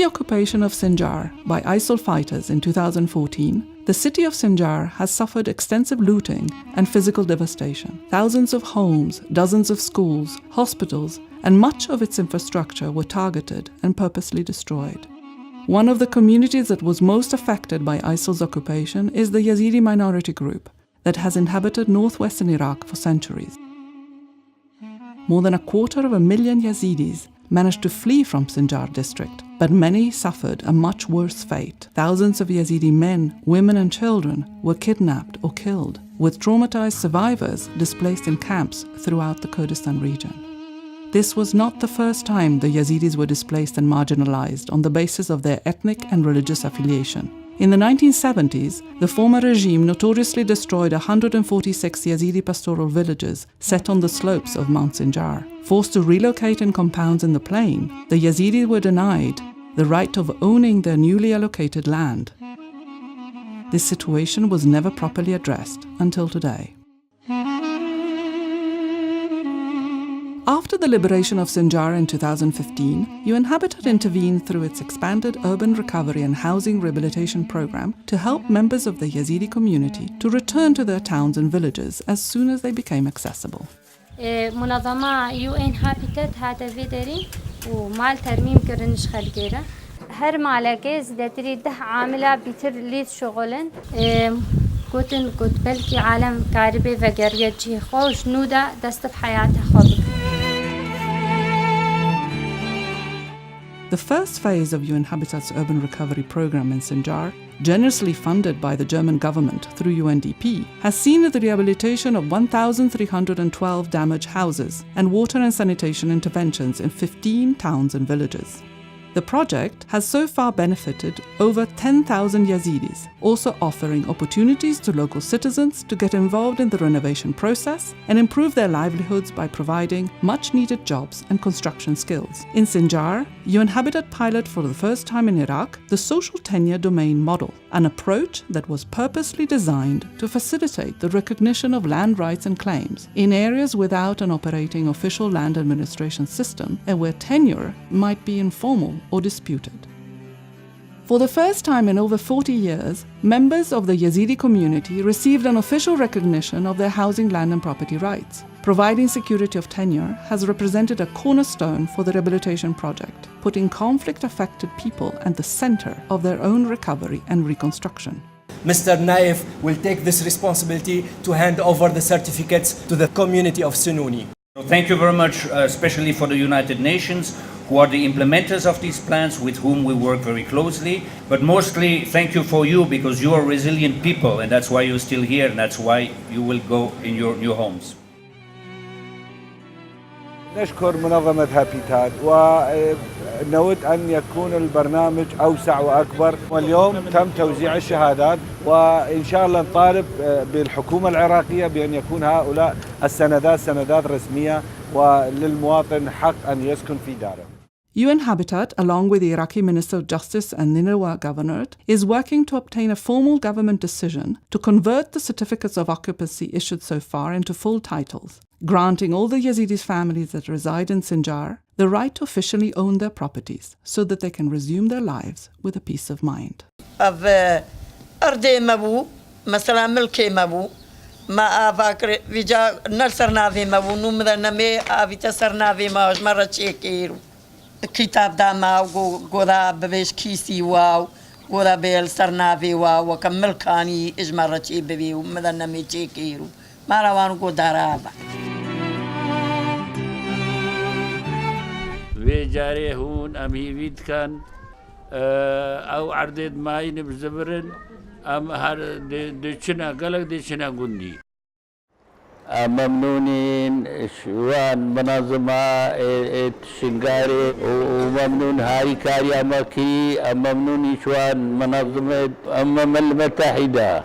the occupation of Sinjar by ISIL fighters in 2014, the city of Sinjar has suffered extensive looting and physical devastation. Thousands of homes, dozens of schools, hospitals, and much of its infrastructure were targeted and purposely destroyed. One of the communities that was most affected by ISIL's occupation is the Yazidi minority group that has inhabited northwestern Iraq for centuries. More than 250,000 Yazidis managed to flee from Sinjar district, but many suffered a much worse fate. Thousands of Yazidi men, women and children were kidnapped or killed, with traumatized survivors displaced in camps throughout the Kurdistan region. This was not the first time the Yazidis were displaced and marginalized on the basis of their ethnic and religious affiliation. In the 1970s, the former regime notoriously destroyed 146 Yazidi pastoral villages set on the slopes of Mount Sinjar. Forced to relocate in compounds in the plain, the Yazidis were denied the right of owning their newly allocated land. This situation was never properly addressed until today. After the liberation of Sinjar in 2015, UN Habitat intervened through its expanded urban recovery and housing rehabilitation program to help members of the Yazidi community to return to their towns and villages as soon as they became accessible. منظمة UN Habitat هدفی داریم و مال ترمیم کردنش خلقیره. هر مالکه زدتری 10 عامله بیتر لید شغلن. قلت بلکی عالم کاربه و گریجی خوش نودا دست بحیات خود. The first phase of UN Habitat's urban recovery program in Sinjar, generously funded by the German government through UNDP, has seen the rehabilitation of 1,312 damaged houses and water and sanitation interventions in 15 towns and villages. The project has so far benefited over 10,000 Yazidis, also offering opportunities to local citizens to get involved in the renovation process and improve their livelihoods by providing much-needed jobs and construction skills. In Sinjar, UN Habitat piloted for the first time in Iraq the social tenure domain model, an approach that was purposely designed to facilitate the recognition of land rights and claims in areas without an operating official land administration system and where tenure might be informal or disputed. For the first time in over 40 years, members of the Yazidi community received an official recognition of their housing, land and property rights. Providing security of tenure has represented a cornerstone for the rehabilitation project, putting conflict-affected people at the center of their own recovery and reconstruction. Mr. Naif will take this responsibility to hand over the certificates to the community of Sununi. Thank you very much, especially for the United Nations, who are the implementers of these plans, with whom we work very closely. But mostly, thank you for you, because you are resilient people, and that's why you're still here, and that's why you will go in your new homes. نشكر منظمة هابيتات ونود أن يكون البرنامج أوسع وأكبر، واليوم تم توزيع الشهادات وإن شاء الله نطالب بالحكومة العراقية بأن يكون هؤلاء السندات سندات رسمية وللمواطن حق أن يسكن في داره. UN Habitat, along with the Iraqi Minister of Justice and Nineveh Governorate, is working to obtain a formal government decision to convert the certificates of occupancy issued so far into full titles, granting all the Yazidis' families that reside in Sinjar the right to officially own their properties so that they can resume their lives with a peace of mind. ما أفكر فيجا نرسرنا في ما ونمر نمي أفيتسرنا في ما مرة شيكيرو كتاب داما وقودا ببيش كيسي واو قودا بيل سرنا في واو وكمل كاني إجمرة شي ببي ومدى نمي شيكيرو ما روان قودا رابع في جاري هون أمي فيد كان أو عردد ماين بزبرن أم هر دشنا قلق دشنا قندي ممنونين شوان منظمة شنغاري وممنون هاي كاريا مكي ممنون شوان منظمة المتحدة